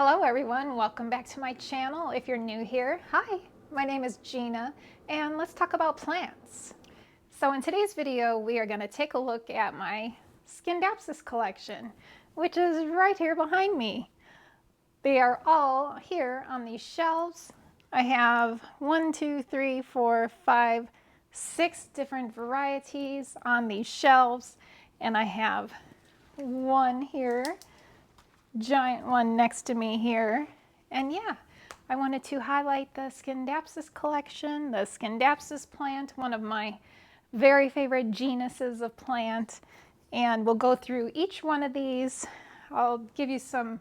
Hello everyone, welcome back to my channel. If you're new here, hi, my name is Gina and let's talk about plants. So in today's video we are going to take a look at my Scindapsus collection, which is right here behind me. They are all here on these shelves. I have 6 different varieties on these shelves, and I have one here, giant one next to me here. And yeah, I wanted to highlight the Scindapsus collection, the Scindapsus plant, one of my very favorite genuses of plant. And we'll go through each one of these. I'll give you some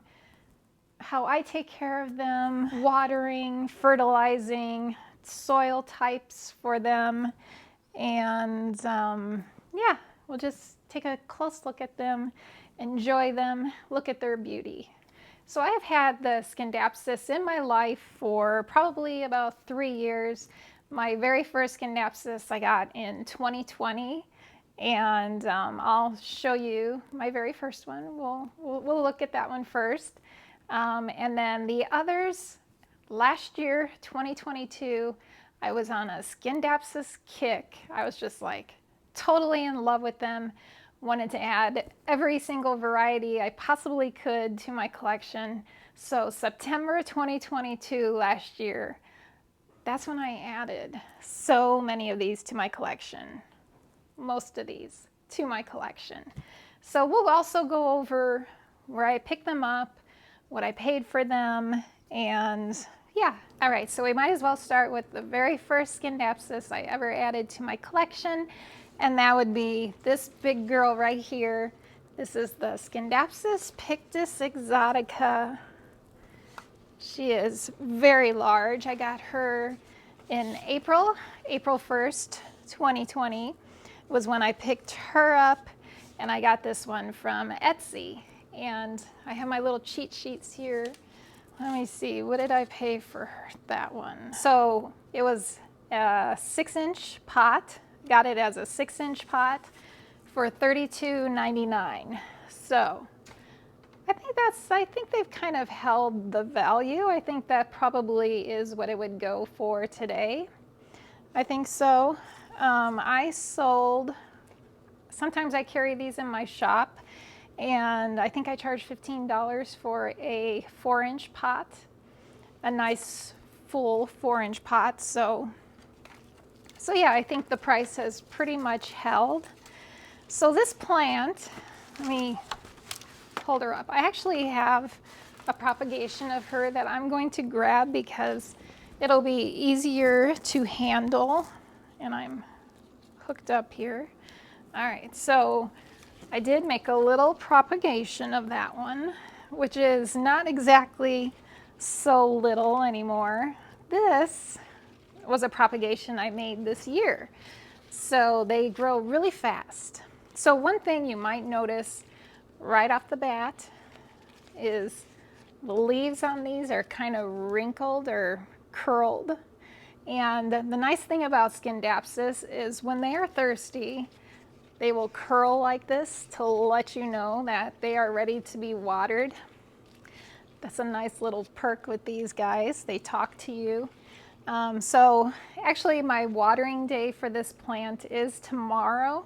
how I take care of them, watering, fertilizing, soil types for them, and yeah, we'll just take a close look at them, enjoy them, look at their beauty. So I have had the Scindapsus in my life for probably about 3 years. My very first Scindapsus I got in 2020, and I'll show you my very first one. We'll look at that one first. And then the others, last year, 2022, I was on a Scindapsus kick. I was just like totally in love with them. Wanted to add every single variety I possibly could to my collection. So September 2022 last year, that's when I added so many of these to my collection. Most of these to my collection. So we'll also go over where I picked them up, what I paid for them, and yeah. All right, so we might as well start with the very first Scindapsus I ever added to my collection, and that would be this big girl right here. This is the Scindapsus Pictus Exotica. She is very large. I got her in April 1st, 2020 was when I picked her up, and I got this one from Etsy. And I have my little cheat sheets here. Let me see, what did I pay for that one? So it was a 6-inch pot. Got it as a 6-inch pot for $32.99. So I think they've kind of held the value. I think that probably is what it would go for today. I think so. Sometimes I carry these in my shop, and I think I charged $15 for a 4-inch pot, a nice full 4-inch pot. So yeah, I think the price has pretty much held. So this plant, let me hold her up. I actually have a propagation of her that I'm going to grab because it'll be easier to handle, and I'm hooked up here. All right, so I did make a little propagation of that one, which is not exactly so little anymore. This was a propagation I made this year. So they grow really fast. So one thing you might notice right off the bat is the leaves on these are kind of wrinkled or curled. And the nice thing about Scindapsus is when they are thirsty, they will curl like this to let you know that they are ready to be watered. That's a nice little perk with these guys. They talk to you. So actually my watering day for this plant is tomorrow,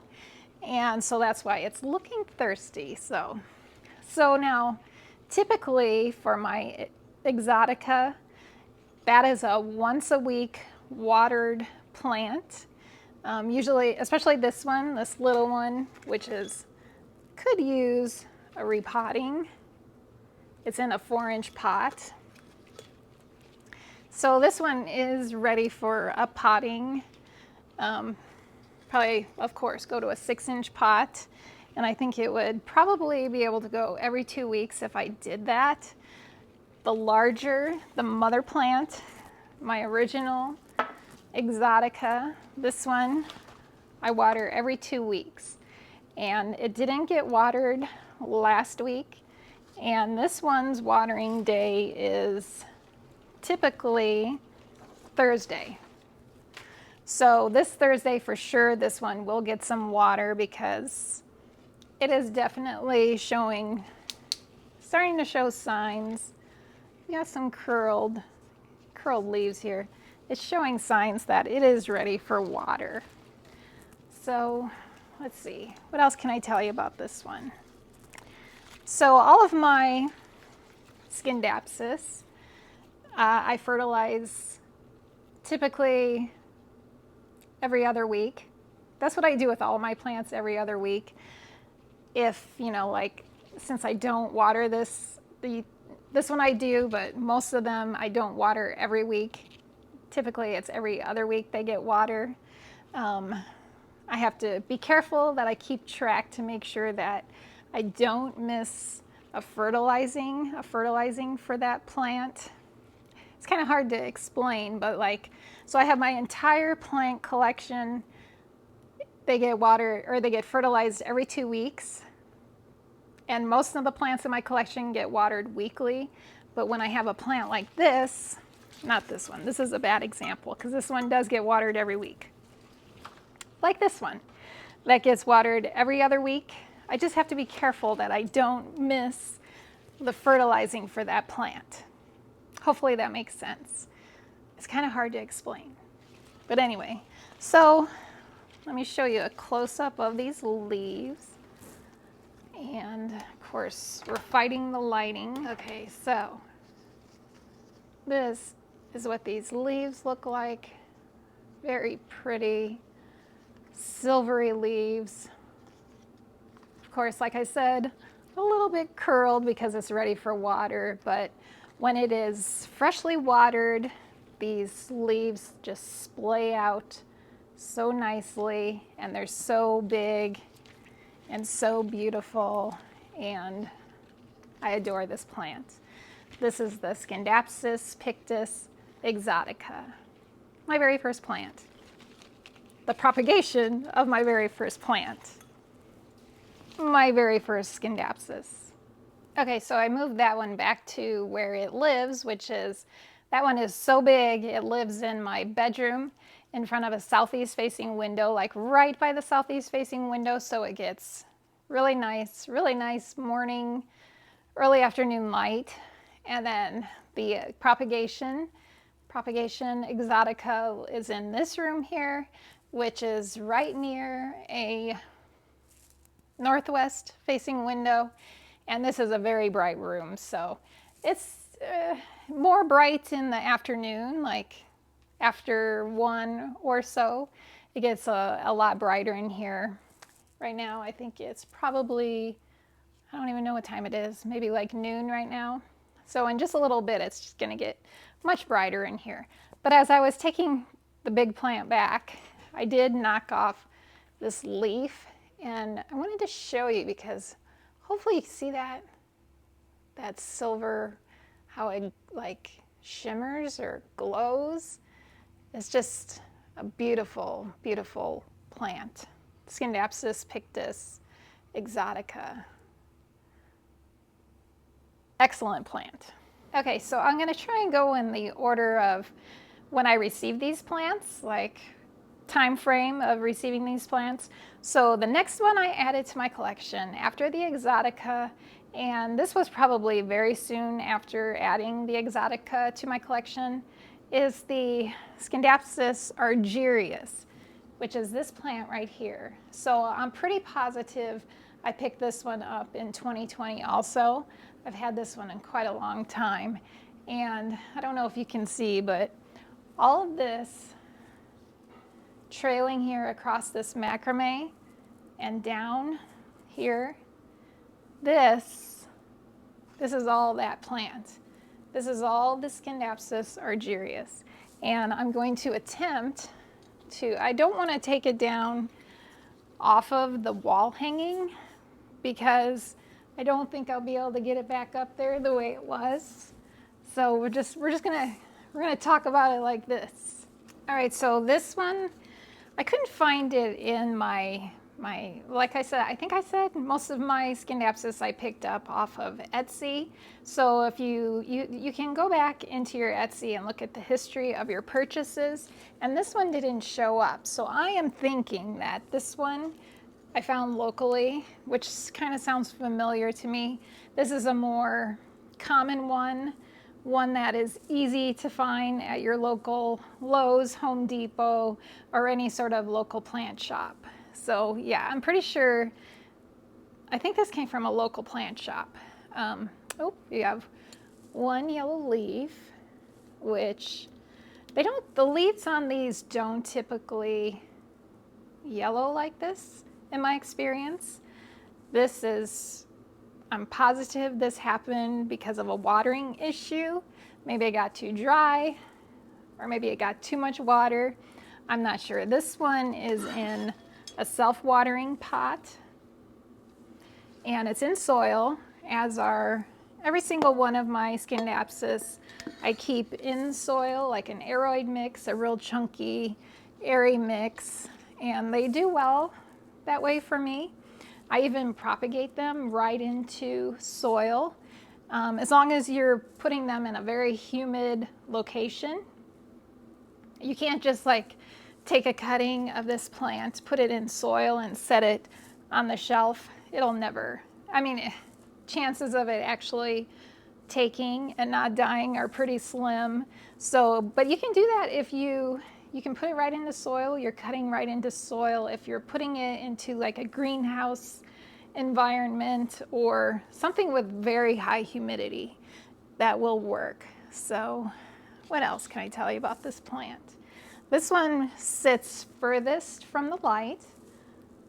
and so that's why it's looking thirsty. So now typically for my Exotica, that is a once a week watered plant. Usually, especially this one, this little one, which could use a repotting. It's in a 4-inch pot. So this one is ready for a potting. Probably, of course, go to a 6-inch pot. And I think it would probably be able to go every 2 weeks if I did that. The larger, the mother plant, my original Exotica, this one, I water every 2 weeks. And it didn't get watered last week. And this one's watering day is typically Thursday. So this Thursday for sure, this one will get some water because it is definitely starting to show signs We got some curled leaves here. It's showing signs that it is ready for water. So let's see, what else can I tell you about this one? So all of my Scindapsus, I fertilize typically every other week. That's what I do with all my plants, every other week. If, you know, like, since I don't water this one I do, but most of them I don't water every week. Typically it's every other week they get water. I have to be careful that I keep track to make sure that I don't miss a fertilizing for that plant. It's kind of hard to explain, but like, so I have my entire plant collection. They get water, or they get fertilized every 2 weeks. And most of the plants in my collection get watered weekly. But when I have a plant like this, not this one, this is a bad example because this one does get watered every week. Like this one, that gets watered every other week. I just have to be careful that I don't miss the fertilizing for that plant. Hopefully that makes sense. It's kind of hard to explain. But anyway, so let me show you a close-up of these leaves. And of course, we're fighting the lighting. Okay, so this is what these leaves look like. Very pretty, silvery leaves. Of course, like I said, a little bit curled because it's ready for water, but when it is freshly watered, these leaves just splay out so nicely, and they're so big and so beautiful, and I adore this plant. This is the Scindapsus Pictus Exotica, my very first plant. The propagation of my very first plant. My very first Scindapsus. Okay, so I moved that one back to where it lives, which is, that one is so big, it lives in my bedroom in front of a southeast facing window, like right by the southeast facing window, so it gets really nice morning, early afternoon light. And then the propagation Exotica is in this room here, which is right near a northwest facing window. And this is a very bright room, so it's more bright in the afternoon, like after 1 or so. It gets a lot brighter in here. Right now, I think it's probably, I don't even know what time it is, maybe like noon right now. So in just a little bit, it's just gonna get much brighter in here. But as I was taking the big plant back, I did knock off this leaf, and I wanted to show you because hopefully you see that silver, how it like shimmers or glows. It's just a beautiful, beautiful plant. Scindapsus Pictus Exotica. Excellent plant. Okay, so I'm going to try and go in the order of when I received these plants, like time frame of receiving these plants. So the next one I added to my collection after the Exotica, and this was probably very soon after adding the Exotica to my collection, is the Scindapsus Argirius, which is this plant right here. So I'm pretty positive I picked this one up in 2020 also. I've had this one in quite a long time. And I don't know if you can see, but all of this trailing here across this macrame and down here, this is all that plant. This is all the Scindapsus Argirius. And I'm going to attempt to, I don't want to take it down off of the wall hanging because I don't think I'll be able to get it back up there the way it was. So we're just gonna talk about it like this. All right, so this one, I couldn't find it in my, like I said, I think I said most of my Scindapsus I picked up off of Etsy. So if you can go back into your Etsy and look at the history of your purchases, and this one didn't show up. So I am thinking that this one I found locally, which kind of sounds familiar to me. This is a more common one one that is easy to find at your local Lowe's, Home Depot, or any sort of local plant shop. So yeah, I'm pretty sure, I think this came from a local plant shop. Oh, you have one yellow leaf, which the leaves on these don't typically yellow like this in my experience. I'm positive this happened because of a watering issue. Maybe it got too dry, or maybe it got too much water. I'm not sure. This one is in a self-watering pot, and it's in soil, as are every single one of my Scindapsus. I keep in soil, like an aroid mix, a real chunky, airy mix, and they do well that way for me. I even propagate them right into soil, as long as you're putting them in a very humid location. You can't just like take a cutting of this plant, put it in soil, and set it on the shelf. It'll never, I mean, chances of it actually taking and not dying are pretty slim. So, but you can do that if you can put it right into soil. You're cutting right into soil. If you're putting it into like a greenhouse environment or something with very high humidity, that will work. So what else can I tell you about this plant? This one sits furthest from the light.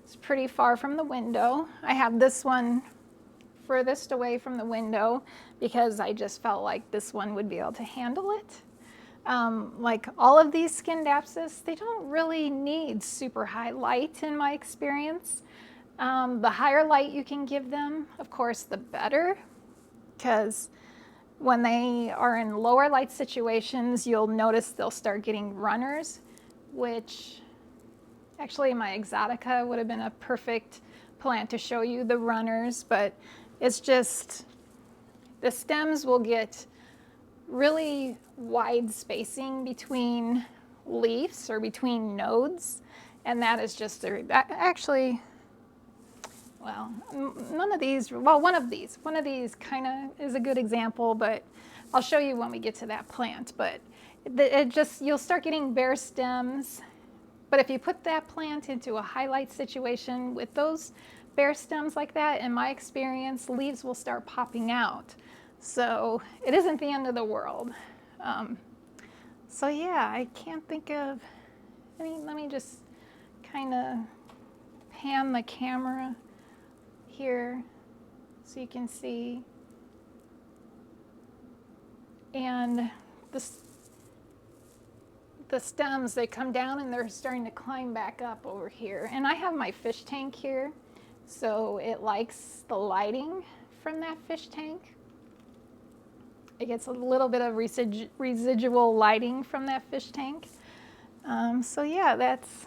It's pretty far from the window. I have this one furthest away from the window because I just felt like this one would be able to handle it. Like all of these Scindapsus, they don't really need super high light in my experience. The higher light you can give them, of course, the better, because when they are in lower light situations, you'll notice they'll start getting runners, which actually my Exotica would have been a perfect plant to show you the runners, but it's just the stems will get really wide spacing between leaves or between nodes, and that is just actually, well, none of these, well, one of these kind of is a good example, but I'll show you when we get to that plant. But you'll start getting bare stems, but if you put that plant into a highlight situation with those bare stems like that, in my experience, leaves will start popping out. So it isn't the end of the world. So yeah, I can't think of any. Let me just kind of pan the camera here so you can see. And the stems, they come down and they're starting to climb back up over here. And I have my fish tank here, so it likes the lighting from that fish tank. It gets a little bit of residual lighting from that fish tank. So yeah, that's,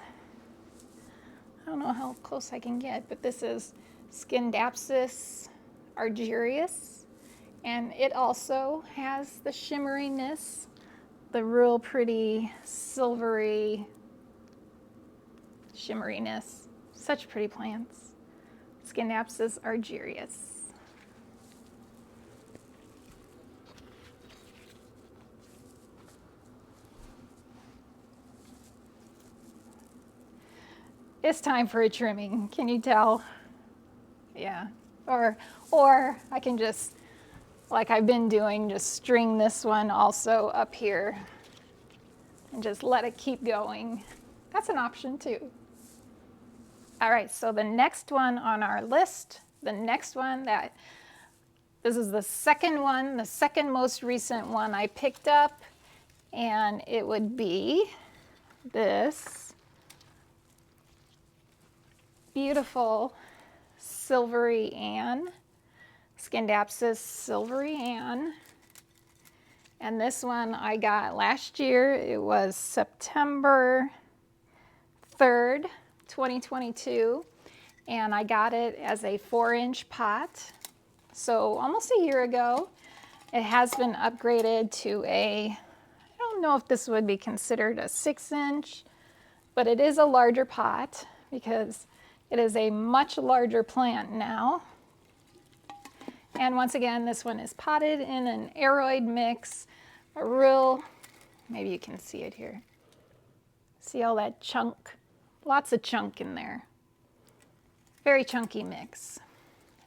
I don't know how close I can get, but this is Scindapsus Argirius, and it also has the shimmeriness, the real pretty silvery shimmeriness. Such pretty plants. Scindapsus Argirius. It's time for a trimming, can you tell? Yeah, or I can just, like I've been doing, just string this one also up here and just let it keep going. That's an option too. All right, so the next one on our list, this is the second one, the second most recent one I picked up, and it would be this beautiful Silvery Ann, Scindapsus Silvery Ann. And this one I got last year. It was September 3rd, 2022. And I got it as a 4-inch pot. So almost a year ago. It has been upgraded to I don't know if this would be considered a 6-inch, but it is a larger pot because it is a much larger plant now. And once again, this one is potted in an aroid mix, a real, maybe you can see it here. See all that chunk? Lots of chunk in there. Very chunky mix.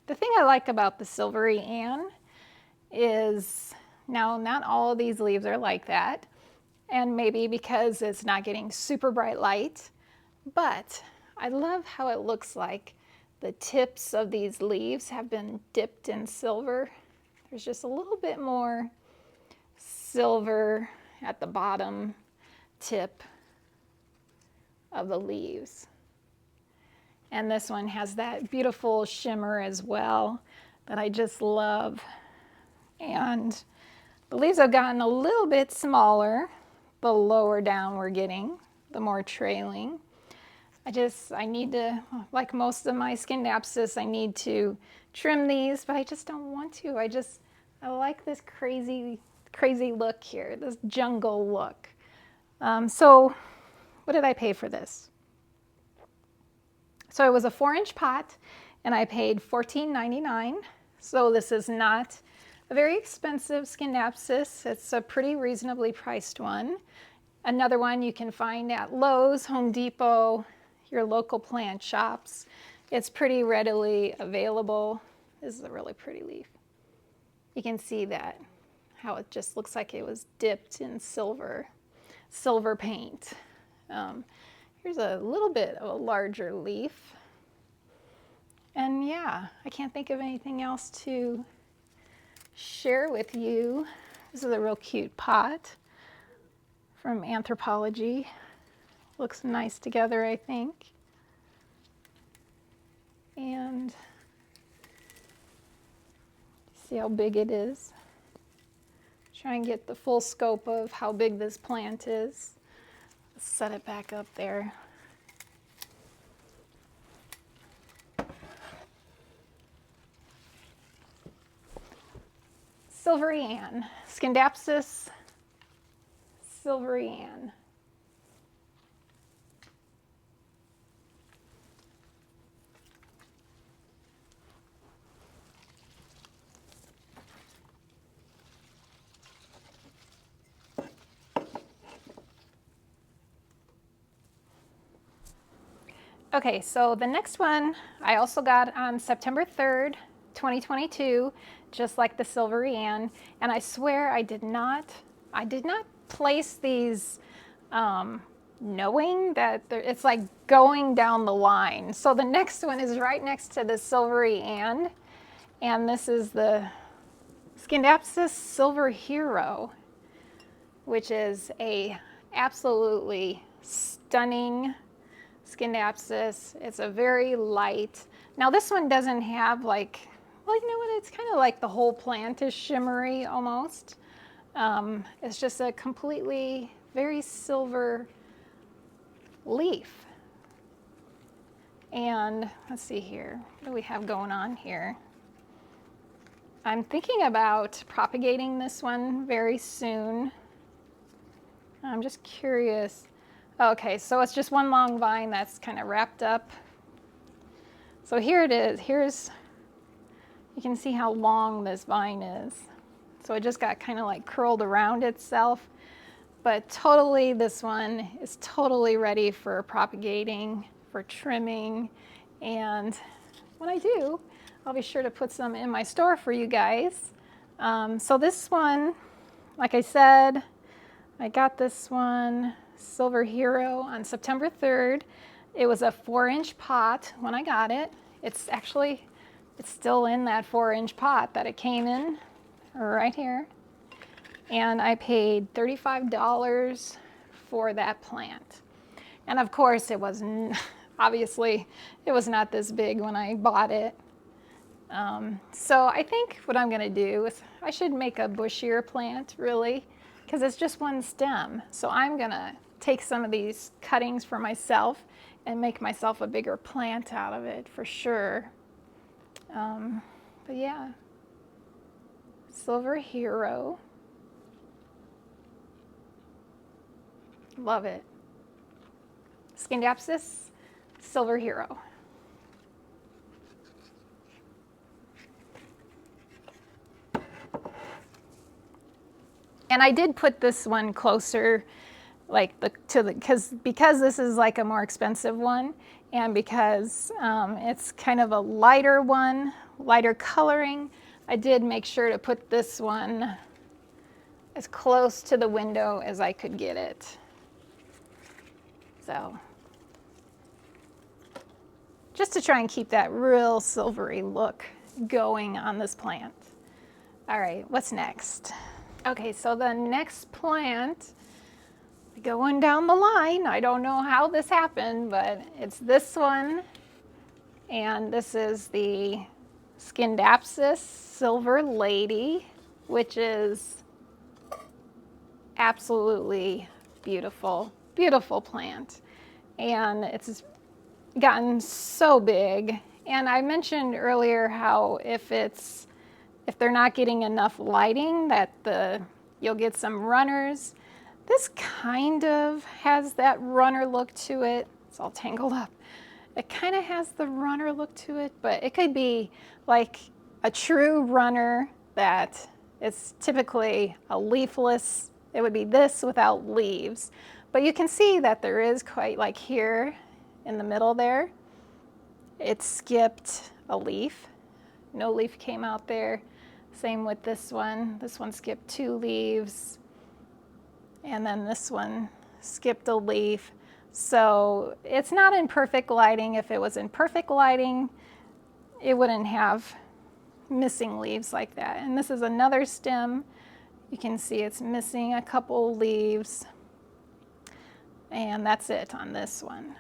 The thing I like about the Silvery Ann is, now not all of these leaves are like that, and maybe because it's not getting super bright light, but I love how it looks like the tips of these leaves have been dipped in silver. There's just a little bit more silver at the bottom tip of the leaves. And this one has that beautiful shimmer as well that I just love. And the leaves have gotten a little bit smaller the lower down we're getting, the more trailing. I need to, like most of my Scindapsus, I need to trim these, but I just don't want to. I like this crazy look here, this jungle look. So what did I pay for this? So it was a 4-inch pot, and I paid $14.99. So this is not a very expensive Scindapsus. It's a pretty reasonably priced one. Another one you can find at Lowe's, Home Depot, your local plant shops. It's pretty readily available. This is a really pretty leaf. You can see that, how it just looks like it was dipped in silver paint. Here's a little bit of a larger leaf. And yeah, I can't think of anything else to share with you. This is a real cute pot from Anthropology. Looks nice together, I think. And see how big it is. Try and get the full scope of how big this plant is. Let's set it back up there. Silvery Ann, Scindapsus Silvery Ann. Okay, so the next one I also got on September 3rd, 2022, just like the Silvery Ann, and I swear I did not place these knowing that it's like going down the line. So the next one is right next to the Silvery Ann, and this is the Scindapsus Silver Hero, which is a absolutely stunning Scindapsus. It's a very light. Now this one doesn't have like, well, you know what, it's kind of like the whole plant is shimmery almost. It's just a completely very silver leaf. And let's see here, what do we have going on here? I'm thinking about propagating this one very soon. I'm just curious. Okay, so it's just one long vine that's kind of wrapped up. So here it is. You can see how long this vine is. So it just got kind of like curled around itself. But totally, this one is totally ready for propagating, for trimming. And when I do, I'll be sure to put some in my store for you guys. So this one, like I said, I got this one, Silver Hero, on September 3rd. It was a 4-inch pot when I got it. It's still in that 4-inch pot that it came in, right here. And I paid $35 for that plant. And of course, it wasn't, obviously, it was not this big when I bought it. So I think what I'm gonna do is I should make a bushier plant, really, because it's just one stem. So I'm gonna take some of these cuttings for myself and make myself a bigger plant out of it for sure. But yeah, Silver Hero. Love it. Scindapsus Silver Hero. And I did put this one closer, like because this is like a more expensive one, and because it's kind of a lighter one, lighter coloring, I did make sure to put this one as close to the window as I could get it. So just to try and keep that real silvery look going on this plant. All right, what's next? Okay, so the next plant, going down the line, I don't know how this happened, but it's this one, and this is the Scindapsus Silver Lady, which is absolutely beautiful, beautiful plant. And it's gotten so big. And I mentioned earlier how if they're not getting enough lighting, that you'll get some runners. This kind of has that runner look to it. It's all tangled up. It kind of has the runner look to it, but it could be like a true runner that it's typically a leafless. It would be this without leaves. But you can see that there is quite, like here in the middle there, it skipped a leaf. No leaf came out there. Same with this one. This one skipped 2 leaves. And then this one skipped a leaf. So it's not in perfect lighting. If it was in perfect lighting, it wouldn't have missing leaves like that. And this is another stem. You can see it's missing a couple leaves. And that's it on this one.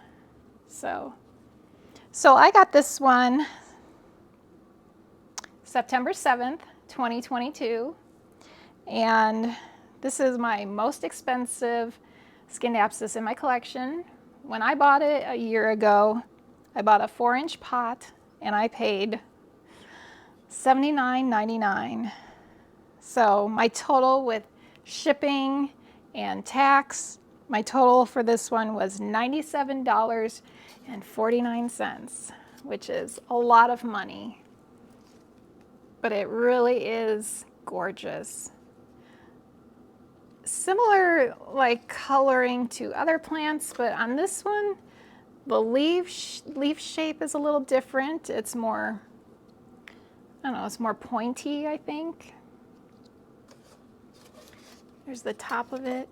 So I got this one September 7th, 2022. And this is my most expensive Scindapsus in my collection. When I bought it a year ago, I bought a 4-inch pot and I paid $79.99. So my total with shipping and tax, my total for this one was $97.49, which is a lot of money. But it really is gorgeous. Similar like coloring to other plants, but on this one, the leaf shape is a little different. It's more, I don't know, it's more pointy, I think. There's the top of it.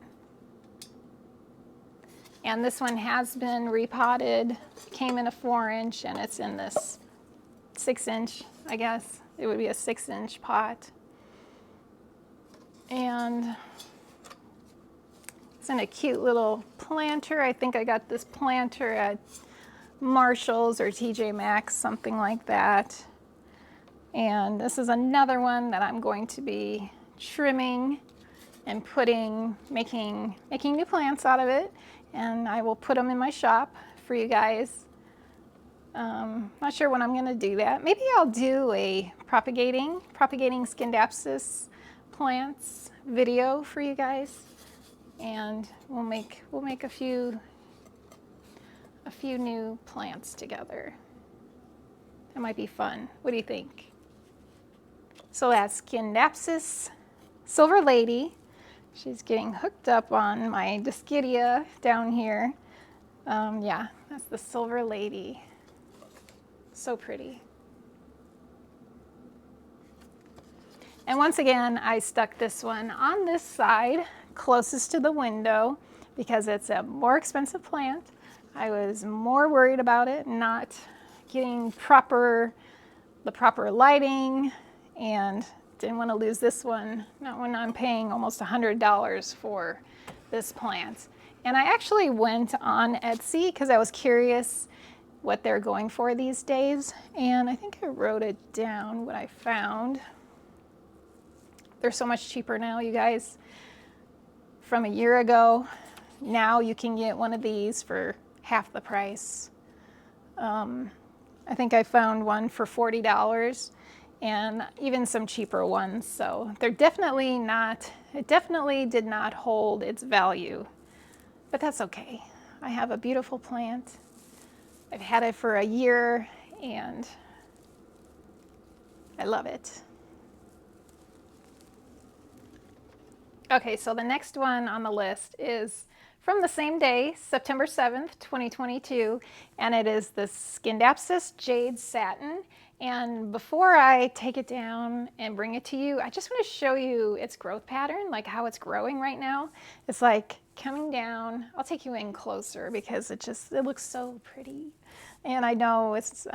And this one has been repotted. It came in a 4-inch and it's in this 6-inch, I guess. It would be a 6-inch pot. And it's in a cute little planter. I think I got this planter at Marshall's or TJ Maxx, something like that. And this is another one that I'm going to be trimming and making new plants out of it. And I will put them in my shop for you guys. Not sure when I'm going to do that. Maybe I'll do a propagating Scindapsus plants video for you guys, and we'll make a few new plants together. That might be fun. What do you think? So that's Scindapsus Silver Lady. She's getting hooked up on my Dischidia down here. Yeah, that's the Silver Lady. So pretty. And once again, I stuck this one on this side, closest to the window, because it's a more expensive plant. I was more worried about it not getting the proper lighting, and didn't want to lose this one, not when I'm paying almost $100 for this plant. And I actually went on Etsy because I was curious what they're going for these days, and I think I wrote it down what I found. They're so much cheaper now, you guys. From a year ago, now you can get one of these for half the price. I think I found one for $40 and even some cheaper ones. So they're definitely not, it definitely did not hold its value, but that's okay. I have a beautiful plant. I've had it for a year and I love it. Okay, so the next one on the list is from the same day, September 7th, 2022, and it is the Scindapsus Jade Satin. And before I take it down and bring it to you, I just want to show you its growth pattern, like how it's growing right now. It's like coming down. I'll take you in closer because it looks so pretty. And I know it's,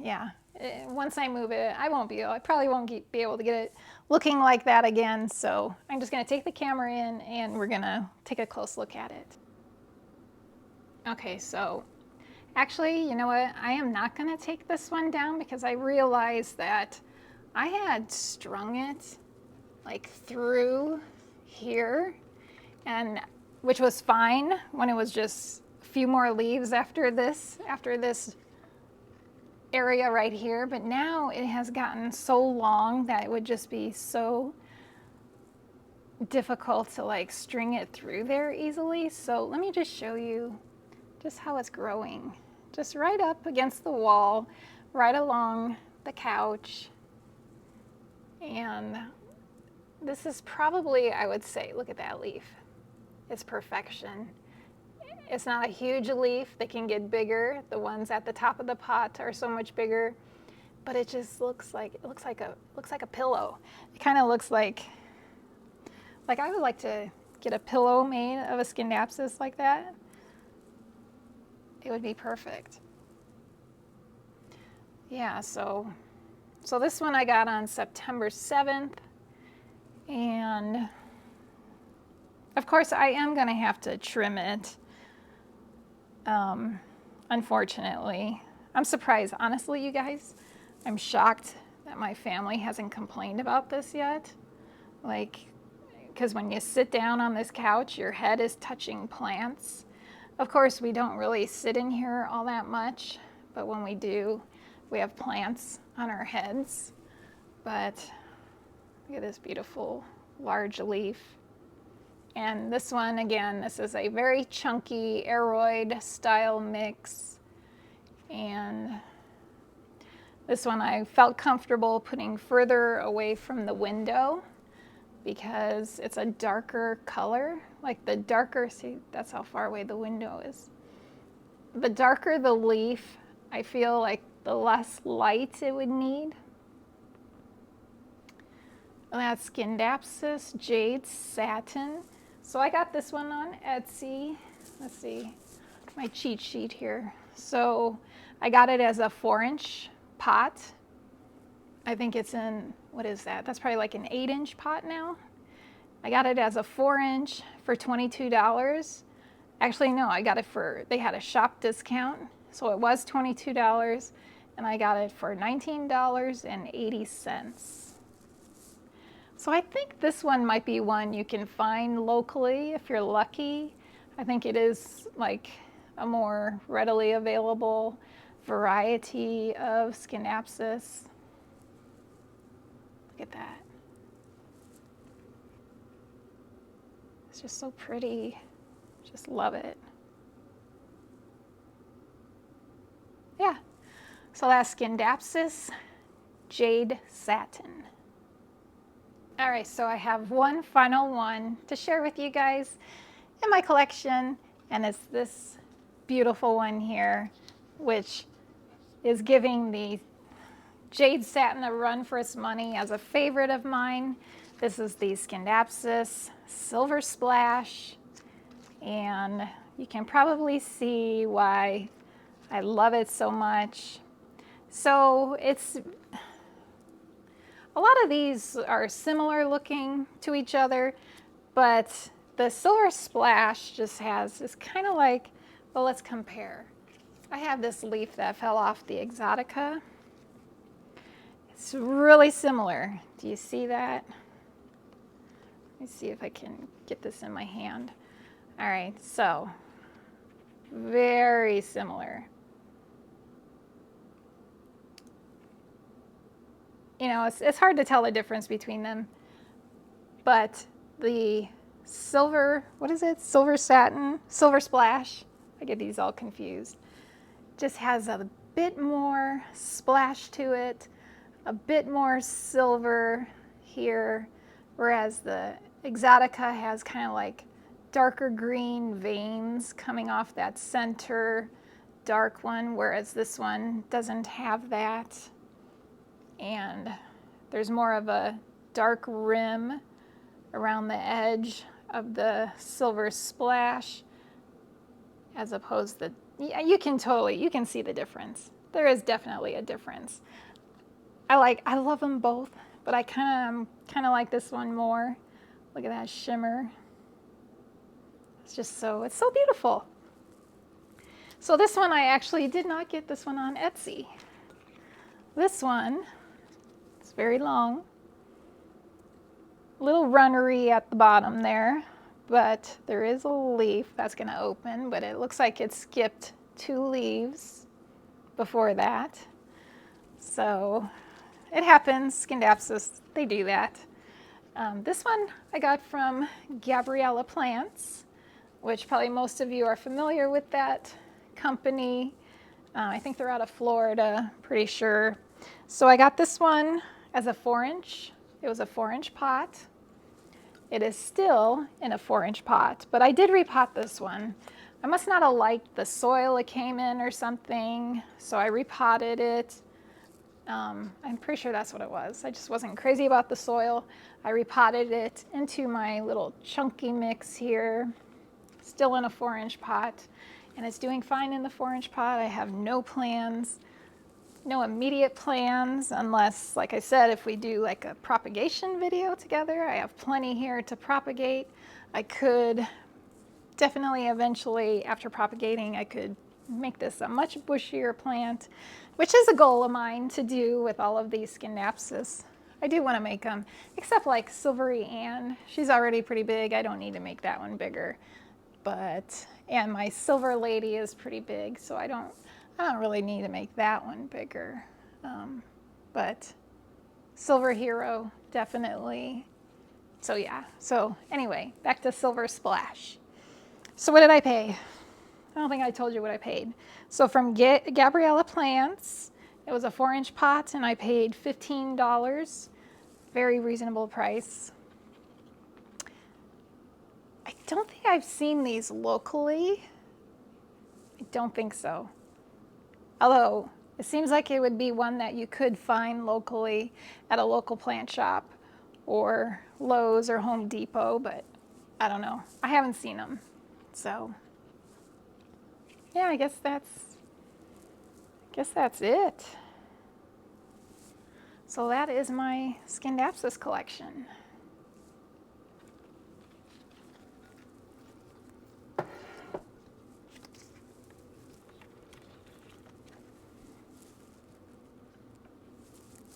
yeah. Once I move it, I probably won't be able to get it looking like that again. So I'm just going to take the camera in and we're going to take a close look at it. Okay, so actually, you know what? I am not going to take this one down because I realized that I had strung it like through here, and which was fine when it was just a few more leaves after this area right here, but now it has gotten so long that it would just be so difficult to like string it through there easily. So let me just show you just how it's growing. Just right up against the wall, right along the couch. And this is probably, I would say, look at that leaf. It's perfection. It's not a huge leaf. They can get bigger. The ones at the top of the pot are so much bigger, but it just looks like a pillow. It kind of looks like I would like to get a pillow made of a Scindapsus like that. It would be perfect. Yeah, so this one I got on September 7th, and of course I am going to have to trim it. Unfortunately, I'm surprised, honestly, you guys. I'm shocked that my family hasn't complained about this yet. Like, because when you sit down on this couch, your head is touching plants. Of course, we don't really sit in here all that much, but when we do, we have plants on our heads. But look at this beautiful large leaf. And this one, again, this is a very chunky aroid style mix. And this one I felt comfortable putting further away from the window because it's a darker color. Like the darker, see, that's how far away the window is. The darker the leaf, I feel like the less light it would need. And that's Scindapsus Jade Satin. So I got this one on Etsy. Let's see, my cheat sheet here. So I got it as a 4-inch pot. I think it's in, what is that? That's probably like an 8-inch pot now. I got it as a 4-inch for $22. Actually, no, I got it they had a shop discount. So it was $22 and I got it for $19.80. So I think this one might be one you can find locally if you're lucky. I think it is like a more readily available variety of Scindapsus. Look at that. It's just so pretty. Just love it. Yeah. So that's Scindapsus Jade Satin. All right, so I have one final one to share with you guys in my collection, and it's this beautiful one here, which is giving the Jade Satin a run for its money as a favorite of mine. This is the Scindapsus Silver Splash, and you can probably see why I love it so much. So a lot of these are similar looking to each other, but the Silver Splash just has, it's kind of like, well, let's compare. I have this leaf that fell off the Exotica. It's really similar. Do you see that? Let me see if I can get this in my hand. All right, so very similar. You know, it's hard to tell the difference between them, but the silver, what is it? Silver Satin, Silver Splash, I get these all confused, just has a bit more splash to it, a bit more silver here, whereas the Exotica has kind of like darker green veins coming off that center dark one, whereas this one doesn't have that. And there's more of a dark rim around the edge of the silver splash, as opposed to, yeah, you can see the difference. There is definitely a difference. I love them both, but I kind of like this one more. Look at that shimmer. It's so beautiful. So this one, I actually did not get this one on Etsy. This one, it's very long. A little runnery at the bottom there, but there is a leaf that's going to open, but it looks like it skipped 2 leaves before that. So it happens, Scindapsus, they do that. This one I got from Gabriella Plants, which probably most of you are familiar with that company. I think they're out of Florida, pretty sure. So I got this one as a 4-inch. It was a 4-inch pot. It is still in a 4-inch pot, but I did repot this one. I must not have liked the soil it came in or something, so I repotted it. I'm pretty sure that's what it was. I just wasn't crazy about the soil. I repotted it into my little chunky mix here, still in a 4-inch pot, and it's doing fine in the 4-inch pot. I have no plans, no immediate plans, unless, like I said, if we do like a propagation video together. I have plenty here to propagate. I could definitely eventually, after propagating, I could make this a much bushier plant, which is a goal of mine to do with all of these Scindapsus. I do want to make them, except like Silvery Ann. She's already pretty big. I don't need to make that one bigger. And my Silver Lady is pretty big, so I don't really need to make that one bigger. But Silver Hero, definitely. So yeah, so anyway, back to Silver Splash. So what did I pay? I don't think I told you what I paid. So from Gabriella Plants, it was a 4-inch pot, and I paid $15. Very reasonable price. I don't think I've seen these locally. I don't think so. Although it seems like it would be one that you could find locally at a local plant shop or Lowe's or Home Depot, but I don't know. I haven't seen them. So yeah, I guess that's it. So that is my Scindapsus collection.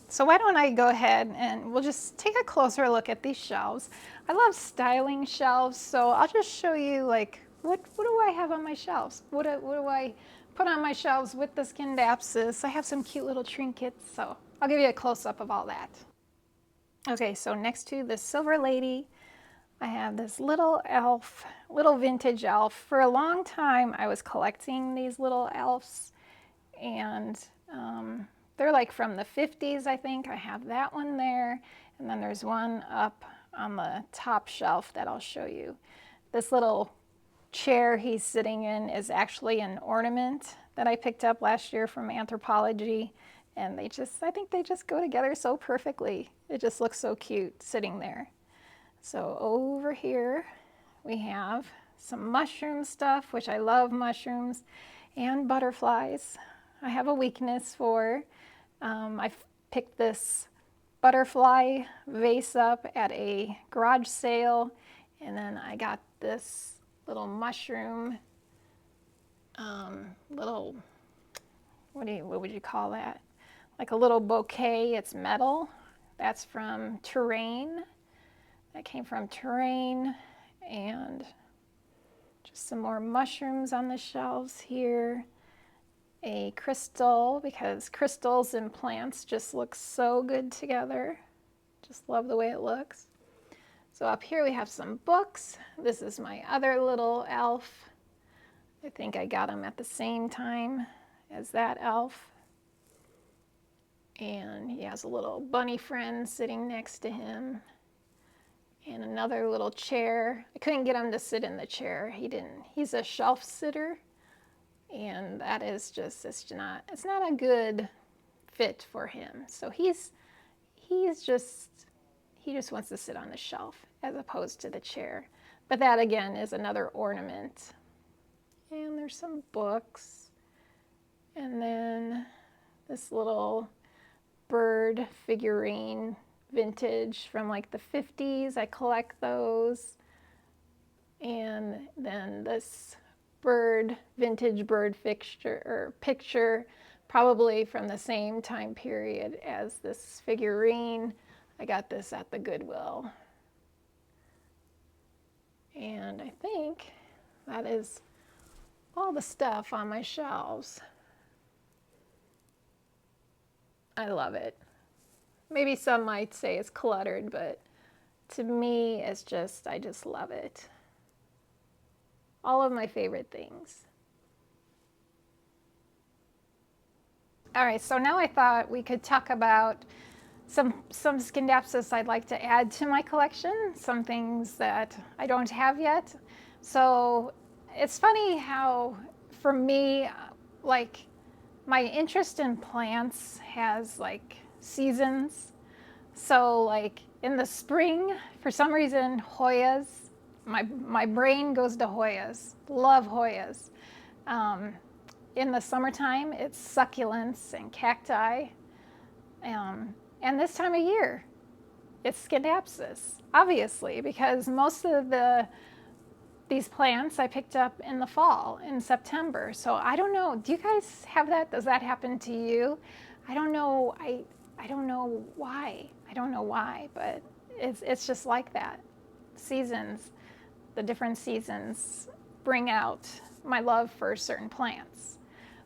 So why don't I go ahead and we'll just take a closer look at these shelves. I love styling shelves, so I'll just show you like what do I have on my shelves? What do I put on my shelves with the Scindapsus? I have some cute little trinkets, so I'll give you a close-up of all that. Okay, so next to the Silver Lady, I have this little elf, little vintage elf. For a long time, I was collecting these little elves, and they're like from the 50s, I think. I have that one there, and then there's one up on the top shelf that I'll show you. This little chair he's sitting in is actually an ornament that I picked up last year from Anthropology, and I think they just go together so perfectly. It just looks so cute sitting there. So over here we have some mushroom stuff, which I love mushrooms, and butterflies. I have a weakness for. I picked this butterfly vase up at a garage sale, and then I got this little mushroom, what would you call that? Like a little bouquet. It's metal. That's from Terrain. That came from Terrain, and just some more mushrooms on the shelves here. A crystal, because crystals and plants just look so good together. Just love the way it looks. So up here we have some books. This is my other little elf. I think I got him at the same time as that elf. And he has a little bunny friend sitting next to him. And another little chair. I couldn't get him to sit in the chair. He's a shelf sitter. And that is just, it's not a good fit for him. So he just wants to sit on the shelf as opposed to the chair. But that again is another ornament. And there's some books. And then this little bird figurine, vintage from like the 50s. I collect those. And then this vintage bird picture, probably from the same time period as this figurine. I got this at the Goodwill. And I think that is all the stuff on my shelves. I love it. Maybe some might say it's cluttered, but to me, it's just, I just love it. All of my favorite things. All right, so now I thought we could talk about some Scindapsus I'd like to add to my collection, some things that I don't have yet. So it's funny how, for me, like, my interest in plants has like seasons. So like in the spring, for some reason, Hoyas, my brain goes to Hoyas. Love Hoyas. In the summertime, it's succulents and cacti. And this time of year, it's Scindapsus, obviously, because most of these plants I picked up in the fall, in September. So I don't know, do you guys have that? Does that happen to you? I don't know, I don't know why. I don't know why, but it's just like that. Seasons, the different seasons bring out my love for certain plants.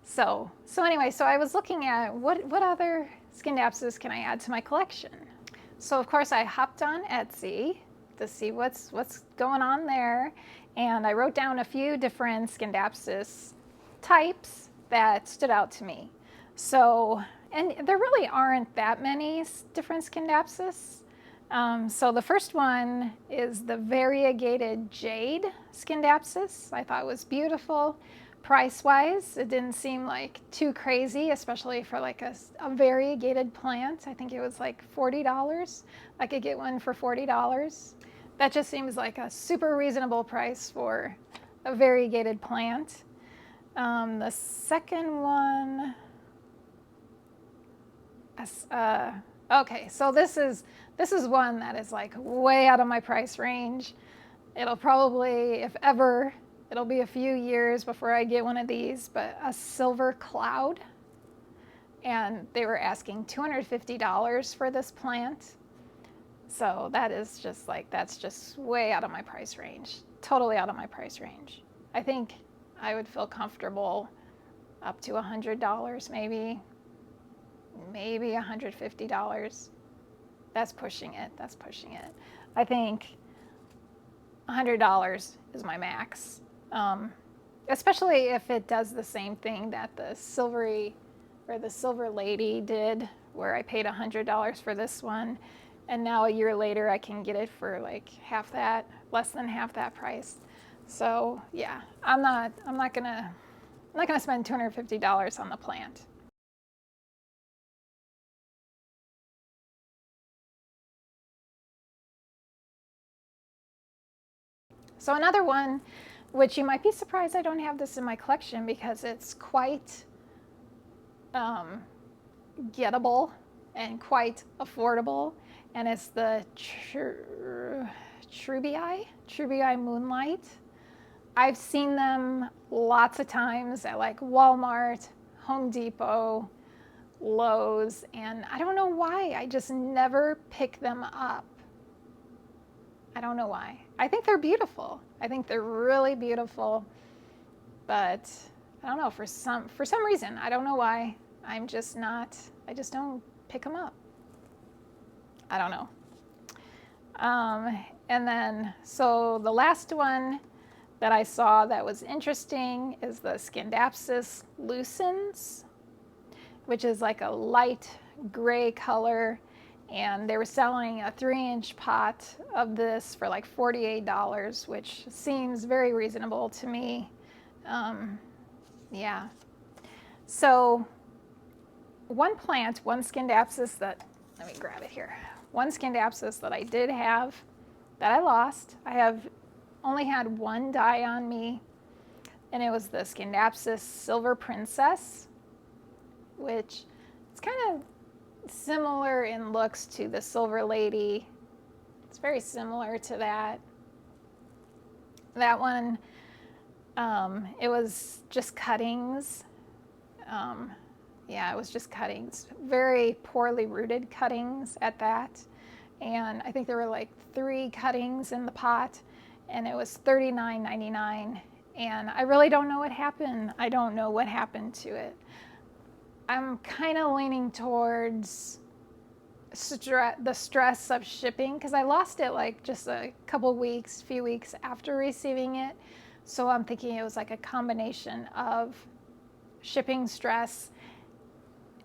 So anyway, so I was looking at what other Scindapsus can I add to my collection? So of course I hopped on Etsy to see what's going on there. And I wrote down a few different Scindapsus types that stood out to me. So, and there really aren't that many different Scindapsus. So the first one is the variegated Jade Scindapsus. I thought it was beautiful. Price-wise, it didn't seem like too crazy, especially for like a variegated plant. I think it was like $40. I could get one for $40. That just seems like a super reasonable price for a variegated plant. The second one, okay, so this is one that is like way out of my price range. It'll probably, if ever, it'll be a few years before I get one of these, but a Silver Cloud. And they were asking $250 for this plant. So that is just like, that's just way out of my price range. Totally out of my price range. I think I would feel comfortable up to $100 maybe $150. That's pushing it. I think $100 is my max. Especially if it does the same thing that the Silver Lady did, where I paid $100 for this one, and now a year later I can get it for like half that, less than half that price. So yeah, I'm not gonna spend $250 on the plant. So another one, which you might be surprised I don't have this in my collection because it's quite gettable and quite affordable, and it's the Trubii Moonlight. I've seen them lots of times at like Walmart, Home Depot, Lowe's, and I don't know why, I just never pick them up. I don't know why. I think they're beautiful. I think they're really beautiful, but I don't know, for some reason, I don't know why, I just don't pick them up. I don't know. And then, so the last one that I saw that was interesting is the Scindapsus lucens, which is like a light gray color. and they were selling a 3-inch pot of this for like $48, which seems very reasonable to me. Yeah. So one plant, one Scindapsus that, let me grab it here. One Scindapsus that I did have that I lost. I have only had one die on me, and it was the Scindapsus Silver Princess, which it's kind of similar in looks to the Silver Lady. It's very similar to that. That one, it was just cuttings. Yeah, it was just cuttings. Very poorly rooted cuttings at that. And I think there were like 3 cuttings in the pot, and it was $39.99. And I really don't know what happened. I don't know what happened to it. I'm kind of leaning towards the stress of shipping, because I lost it like just a few weeks after receiving it. So I'm thinking it was like a combination of shipping stress,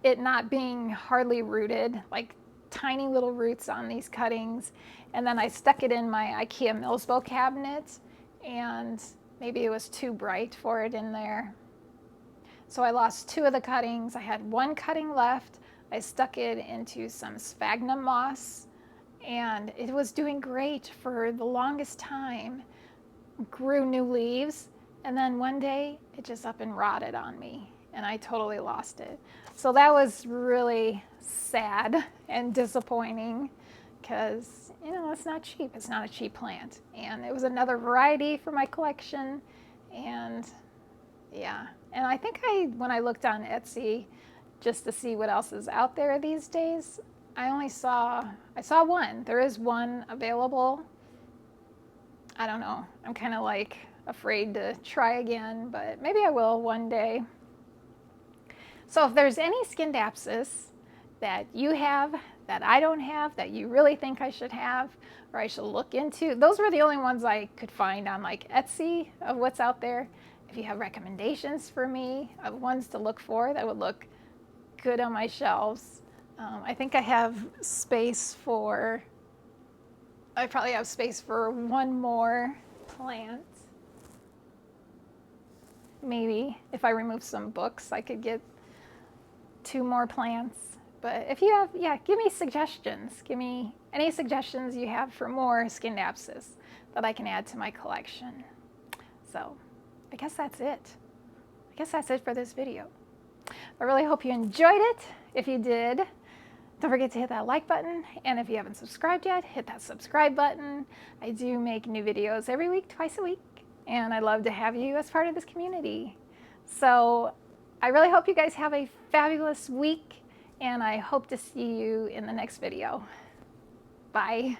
it not being hardly rooted, like tiny little roots on these cuttings, and then I stuck it in my IKEA Millsbo cabinet, and maybe it was too bright for it in there. So I lost 2 of the cuttings. I had 1 cutting left. I stuck it into some sphagnum moss, and it was doing great for the longest time. Grew new leaves, and then one day it just up and rotted on me, and I totally lost it. So that was really sad and disappointing, because, you know, it's not cheap. It's not a cheap plant. And it was another variety for my collection, and yeah. And I think when I looked on Etsy just to see what else is out there these days, I saw one. There is one available. I don't know. I'm kind of like afraid to try again, but maybe I will one day. So if there's any Scindapsus that you have, that I don't have, that you really think I should have, or I should look into, those were the only ones I could find on like Etsy of what's out there. If you have recommendations for me of ones to look for that would look good on my shelves, I think I probably have space for one more plant. Maybe if I remove some books, I could get 2 more plants. But if you have, yeah, give me suggestions. Give me any suggestions you have for more Scindapsus that I can add to my collection. So I guess that's it. I guess that's it for this video. I really hope you enjoyed it. If you did, don't forget to hit that like button. And if you haven't subscribed yet, hit that subscribe button. I do make new videos every week, twice a week. And I'd love to have you as part of this community. So I really hope you guys have a fabulous week, and I hope to see you in the next video. Bye.